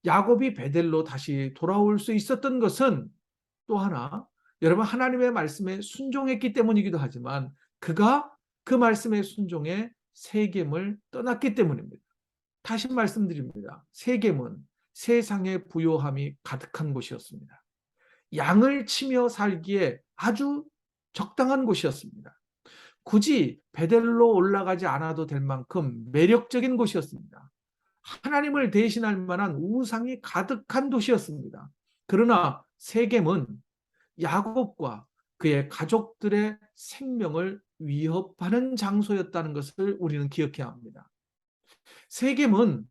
Speaker 3: 야곱이 베델로 다시 돌아올 수 있었던 것은 또 하나, 여러분, 하나님의 말씀에 순종했기 때문이기도 하지만 그가 그 말씀에 순종해 세겜을 떠났기 때문입니다. 다시 말씀드립니다. 세겜은 세상의 부요함이 가득한 곳이었습니다. 양을 치며 살기에 아주 적당한 곳이었습니다. 굳이 베델로 올라가지 않아도 될 만큼 매력적인 곳이었습니다. 하나님을 대신할 만한 우상이 가득한 도시였습니다. 그러나 세겜은 야곱과 그의 가족들의 생명을 위협하는 장소였다는 것을 우리는 기억해야 합니다. 세겜은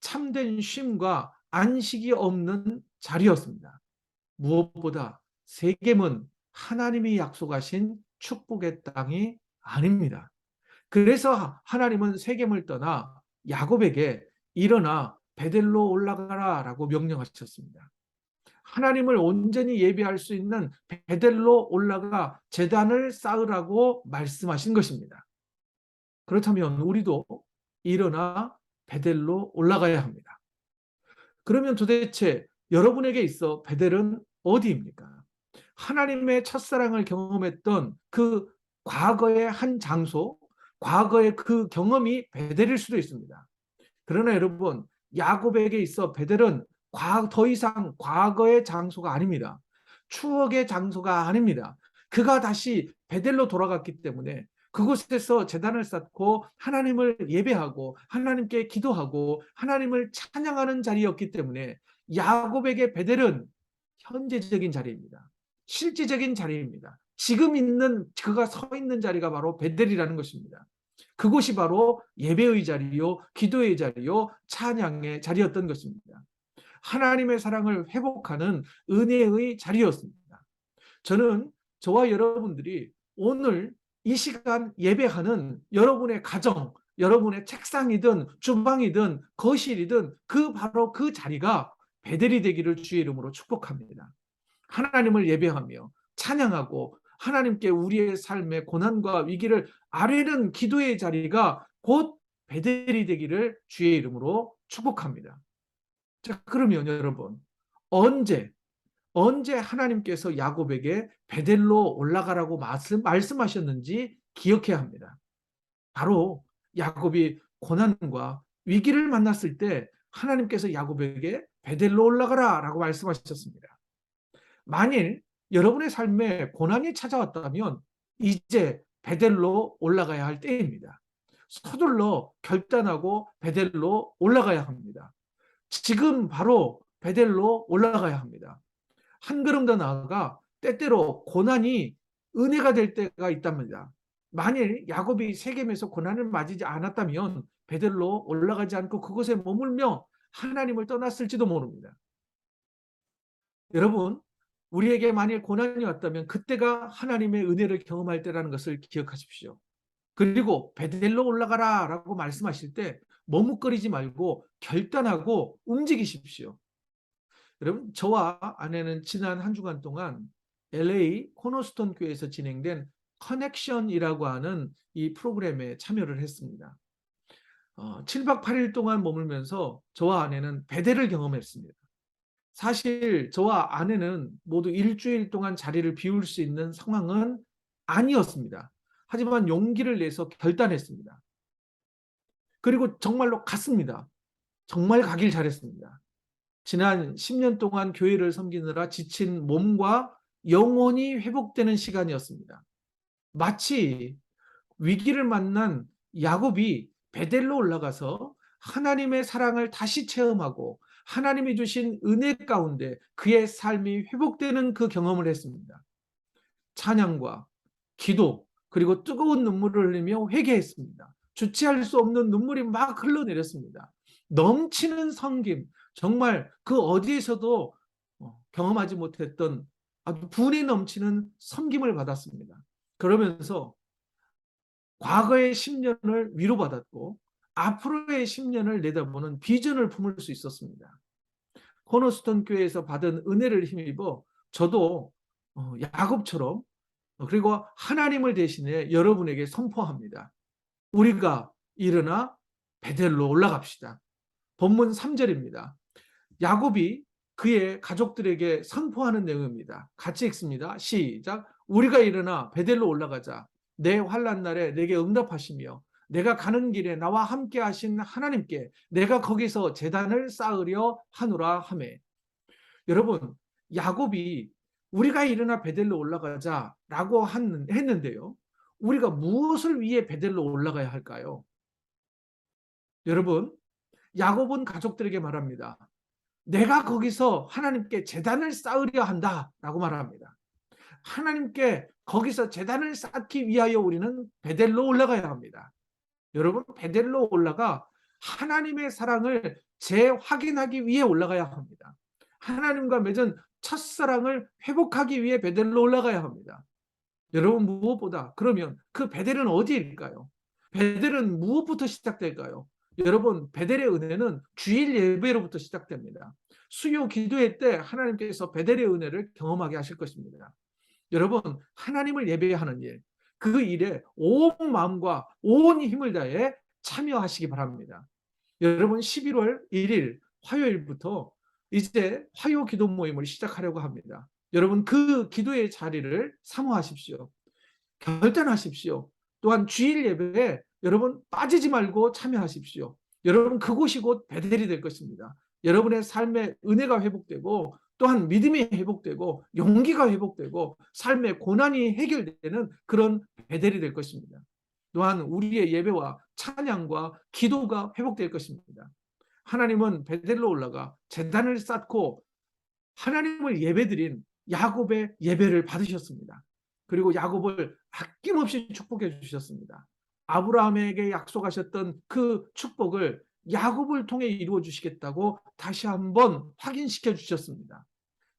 Speaker 3: 참된 쉼과 안식이 없는 자리였습니다. 무엇보다 세겜은 하나님이 약속하신 축복의 땅이 아닙니다. 그래서 하나님은 세겜을 떠나 야곱에게 일어나 베델로 올라가라 라고 명령하셨습니다. 하나님을 온전히 예배할 수 있는 베델로 올라가 제단을 쌓으라고 말씀하신 것입니다. 그렇다면 우리도 일어나 베델로 올라가야 합니다. 그러면 도대체 여러분에게 있어 베델은 어디입니까? 하나님의 첫사랑을 경험했던 그 과거의 한 장소, 과거의 그 경험이 베델일 수도 있습니다. 그러나 여러분, 야곱에게 있어 베델은 더 이상 과거의 장소가 아닙니다. 추억의 장소가 아닙니다. 그가 다시 베델로 돌아갔기 때문에 그곳에서 제단을 쌓고 하나님을 예배하고 하나님께 기도하고 하나님을 찬양하는 자리였기 때문에 야곱에게 베델은 현재적인 자리입니다. 실질적인 자리입니다. 지금 있는 그가 서 있는 자리가 바로 베델이라는 것입니다. 그곳이 바로 예배의 자리요, 기도의 자리요, 찬양의 자리였던 것입니다. 하나님의 사랑을 회복하는 은혜의 자리였습니다. 저는 저와 여러분들이 오늘 이 시간 예배하는 여러분의 가정, 여러분의 책상이든 주방이든 거실이든 바로 그 자리가 베델이 되기를 주의 이름으로 축복합니다. 하나님을 예배하며 찬양하고 하나님께 우리의 삶의 고난과 위기를 아뢰는 기도의 자리가 곧 베델이 되기를 주의 이름으로 축복합니다. 자, 그러면 여러분, 언제 하나님께서 야곱에게 베델로 올라가라고 말씀하셨는지 기억해야 합니다. 바로 야곱이 고난과 위기를 만났을 때 하나님께서 야곱에게 베델로 올라가라 라고 말씀하셨습니다. 만일 여러분의 삶에 고난이 찾아왔다면 이제 베델로 올라가야 할 때입니다. 서둘러 결단하고 베델로 올라가야 합니다. 지금 바로 베델로 올라가야 합니다. 한 걸음 더 나아가 때때로 고난이 은혜가 될 때가 있답니다. 만일 야곱이 세겜에서 고난을 맞이지 않았다면 베델로 올라가지 않고 그곳에 머물며 하나님을 떠났을지도 모릅니다. 여러분, 우리에게 만일 고난이 왔다면 그때가 하나님의 은혜를 경험할 때라는 것을 기억하십시오. 그리고 베델로 올라가라 라고 말씀하실 때 머뭇거리지 말고 결단하고 움직이십시오. 여러분, 저와 아내는 지난 한 주간 동안 LA 코너스톤 교회에서 진행된 커넥션이라고 하는 이 프로그램에 참여를 했습니다. 7박 8일 동안 머물면서 저와 아내는 베델을 경험했습니다. 사실 저와 아내는 모두 일주일 동안 자리를 비울 수 있는 상황은 아니었습니다. 하지만 용기를 내서 결단했습니다. 그리고 정말로 갔습니다. 정말 가길 잘했습니다. 지난 10년 동안 교회를 섬기느라 지친 몸과 영혼이 회복되는 시간이었습니다. 마치 위기를 만난 야곱이 베델로 올라가서 하나님의 사랑을 다시 체험하고 하나님이 주신 은혜 가운데 그의 삶이 회복되는 그 경험을 했습니다. 찬양과 기도 그리고 뜨거운 눈물을 흘리며 회개했습니다. 주체할 수 없는 눈물이 막 흘러내렸습니다. 넘치는 섬김, 정말 그 어디에서도 경험하지 못했던 아주 분이 넘치는 섬김을 받았습니다. 그러면서 과거의 10년을 위로받았고 앞으로의 10년을 내다보는 비전을 품을 수 있었습니다. 코너스톤 교회에서 받은 은혜를 힘입어 저도 야곱처럼 그리고 하나님을 대신해 여러분에게 선포합니다. 우리가 일어나 베델로 올라갑시다. 본문 3절입니다. 야곱이 그의 가족들에게 선포하는 내용입니다. 같이 읽습니다. 시작. 우리가 일어나 베델로 올라가자. 내 환난 날에 내게 응답하시며 내가 가는 길에 나와 함께 하신 하나님께 내가 거기서 제단을 쌓으려 하노라 하매. 여러분, 야곱이 우리가 일어나 베델로 올라가자라고 했는데요. 우리가 무엇을 위해 베델로 올라가야 할까요? 여러분, 야곱은 가족들에게 말합니다. 내가 거기서 하나님께 제단을 쌓으려 한다라고 말합니다. 하나님께 거기서 제단을 쌓기 위하여 우리는 베델로 올라가야 합니다. 여러분, 베델로 올라가 하나님의 사랑을 재확인하기 위해 올라가야 합니다. 하나님과 맺은 첫사랑을 회복하기 위해 베델로 올라가야 합니다. 여러분, 무엇보다 그러면 그 베델은 어디일까요? 베델은 무엇부터 시작될까요? 여러분, 베델의 은혜는 주일 예배로부터 시작됩니다. 수요 기도회 때 하나님께서 베델의 은혜를 경험하게 하실 것입니다. 여러분, 하나님을 예배하는 일, 그 일에 온 마음과 온 힘을 다해 참여하시기 바랍니다. 여러분, 11월 1일 화요일부터 이제 화요 기도 모임을 시작하려고 합니다. 여러분, 그 기도의 자리를 사모하십시오. 결단하십시오. 또한 주일 예배에 여러분 빠지지 말고 참여하십시오. 여러분, 그곳이 곧 베델이 될 것입니다. 여러분의 삶의 은혜가 회복되고 또한 믿음이 회복되고 용기가 회복되고 삶의 고난이 해결되는 그런 베델이 될 것입니다. 또한 우리의 예배와 찬양과 기도가 회복될 것입니다. 하나님은 베델로 올라가 제단을 쌓고 하나님을 예배드린 야곱의 예배를 받으셨습니다. 그리고 야곱을 아낌없이 축복해 주셨습니다. 아브라함에게 약속하셨던 그 축복을 야곱을 통해 이루어 주시겠다고 다시 한번 확인시켜 주셨습니다.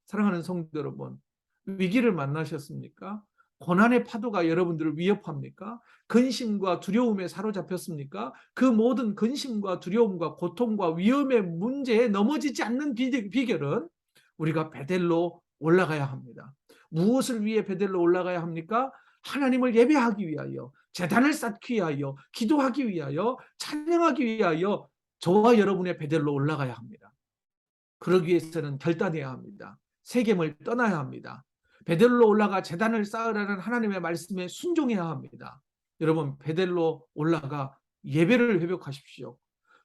Speaker 3: 사랑하는 성도 여러분, 위기를 만나셨습니까? 고난의 파도가 여러분들을 위협합니까? 근심과 두려움에 사로잡혔습니까? 그 모든 근심과 두려움과 고통과 위험의 문제에 넘어지지 않는 비결은 우리가 베델로 올라가야 합니다. 무엇을 위해 베델로 올라가야 합니까? 하나님을 예배하기 위하여, 제단을 쌓기 위하여, 기도하기 위하여, 찬양하기 위하여 저와 여러분의 베델로 올라가야 합니다. 그러기 위해서는 결단해야 합니다. 세겜을 떠나야 합니다. 베델로 올라가 제단을 쌓으라는 하나님의 말씀에 순종해야 합니다. 여러분, 베델로 올라가 예배를 회복하십시오.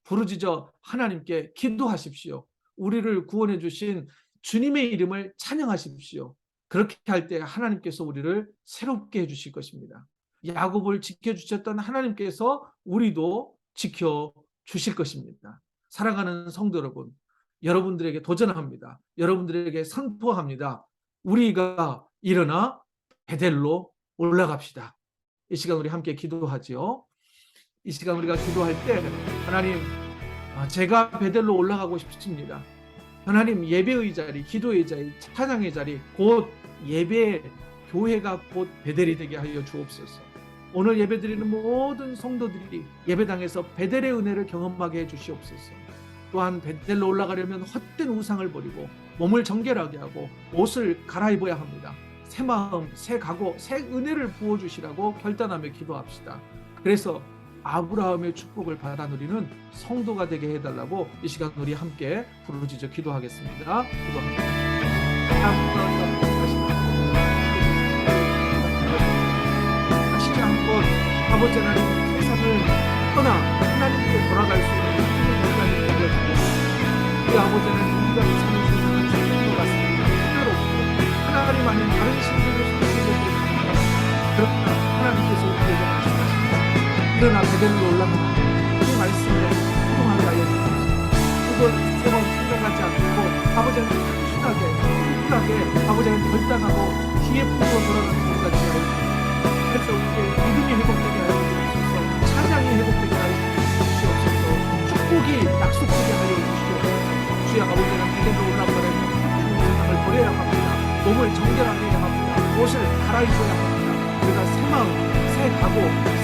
Speaker 3: 부르짖어 하나님께 기도하십시오. 우리를 구원해 주신 주님의 이름을 찬양하십시오. 그렇게 할 때 하나님께서 우리를 새롭게 해주실 것입니다. 야곱을 지켜주셨던 하나님께서 우리도 지켜주실 것입니다. 사랑하는 성도 여러분, 여러분들에게 도전합니다. 여러분들에게 선포합니다. 우리가 일어나 베델로 올라갑시다. 이 시간 우리 함께 기도하지요. 이 시간 우리가 기도할 때 하나님, 제가 베델로 올라가고 싶습니다. 하나님, 예배의 자리, 기도의 자리, 찬양의 자리, 곧 예배, 교회가 곧 베델이 되게 하여 주옵소서. 오늘 예배드리는 모든 성도들이 예배당에서 베델의 은혜를 경험하게 해주시옵소서. 또한 베델로 올라가려면 헛된 우상을 버리고 몸을 정결하게 하고 옷을 갈아입어야 합니다. 새 마음, 새 각오, 새 은혜를 부어주시라고 결단하며 기도합시다. 그래서 아브라함의 축복을 받아 누리는 성도가 되게 해달라고 이 시간 우리 함께 부르짖어 기도하겠습니다. 기도합니다. 다시 한번 아버지 하나님, 세상을 떠나 하나님께 돌아갈 수 있는 인간이 되어주고, 우리 아버지 하나님, 우리가 사는 세상은 죽은 것 같습니다. 힘들었고 하나님 아닌 다른 신들을 섬기는 그러나 하나님께서 우리에게 말씀하십니다. 일어나 베델로 올라가라. 그 말씀에 순종하게 하여 주옵소서. 그걸 세번 생각하지 않고 아버지 하나님 단순하게 쿨하게 아버지 하나님 결단하고 뒤에 품고 돌아가는 우리가 되게 하여 주옵소서. 그래서 우리의 믿음이 회복되게 하여 주옵소서. 찬양이 회복되게 하여 주옵소서. 축복이 약속되게 하여 주옵소서. 주여 아버지 하나님, 베델로 올라가려면 세상을 버려야 합니다. 몸을 정결하게 해야 합니다. 옷을 갈아입어야 합니다. 우리가 새 마음, 새 각오,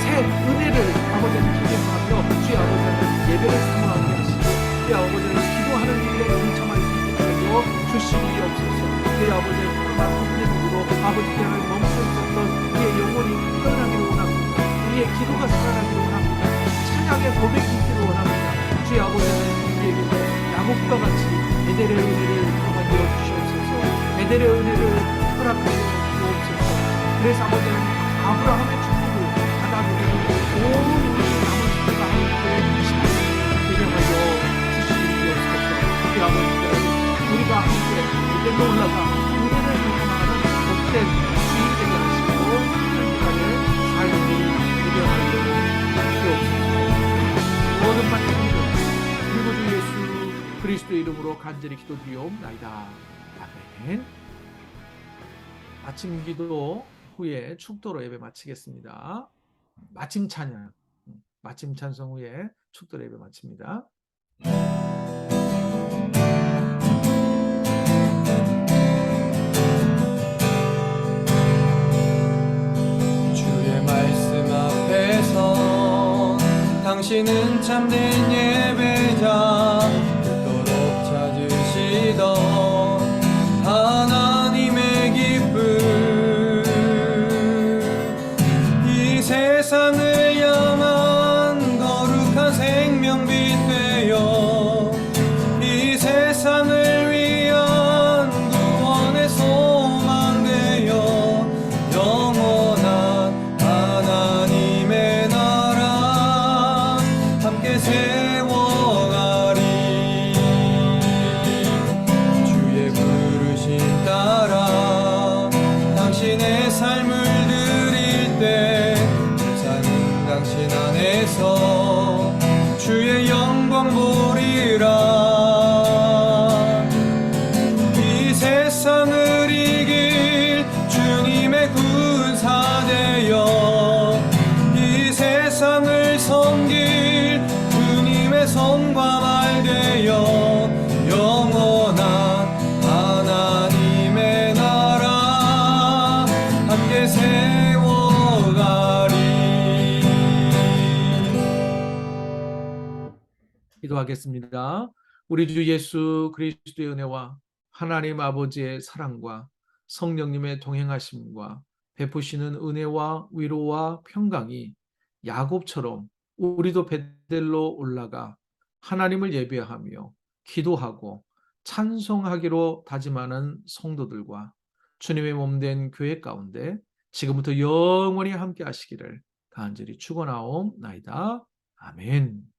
Speaker 3: 새 은혜를 아버지 하나님 기대하며 주의 아버지 하나님 예배를 사모하게 하시고, 주의 아버지 하나님 기도하는 일에 동참할 수 있게 하여 주시옵소서. 주의 아버지 하나님 코로나 팬데믹으로 아버지 하나님 멈춰 있었던 우리의 영혼이 깨어나기를 원합니다. 우리의 기도가 살아나기를 원합니다. 찬양의 고백이 있기를 원합니다. 주의 아버지 하나님, 우리에게 야곱과 같이 베델의 은혜를 허락하여 주시옵소서. 베델의 은혜를 허락하여 주옵소서. 그래서 아버지 하나님, 아브라함의 축복을 받아 누리는 온 우리 남은 시대가 하나님께 시간을 되려하여 주시옵소서. 우리 아버지 하나님, 우리가 함께 베델로 올라가 은혜를 경험하는 복된 주인 되게 하시고 결국까지 삶이 되려하여 주시옵소서. 모든 말씀을 그리고 주 예수 그리스도의 이름으로 간절히 기도드리옵나이다. 아멘. 아침 기도 후에 축도로 예배 마치겠습니다. 마침 찬양, 마침 찬송 후에 축도로 예배 마칩니다.
Speaker 1: 주의 말씀 앞에서 당신은 참된 예배자, 그토록 찾으시던 하나님의 기쁨, 이 세상을 향한 거룩한 생명빛 되어 이 세상을 위한 구원의 소망 되어 영원한 하나님의 나라 함께 세워가리. 주의 부르심 따라 당신의 삶을 드릴 때 세상은 당신 안에서 주의 영광 보리라. 이 세상을 이길 주님의 군사 되어 이 세상을 섬길 주님의 손과 말 되어 영원한 하나님의 나라 함께 세워가리.
Speaker 3: 기도하겠습니다. 우리 주 예수 그리스도의 은혜와 하나님 아버지의 사랑과 성령님의 동행하심과 베푸시는 은혜와 위로와 평강이 야곱처럼 우리도 베델로 올라가 하나님을 예배하며 기도하고 찬송하기로 다짐하는 성도들과 주님의 몸된 교회 가운데 지금부터 영원히 함께 하시기를 간절히 축원하옵나이다. 아멘.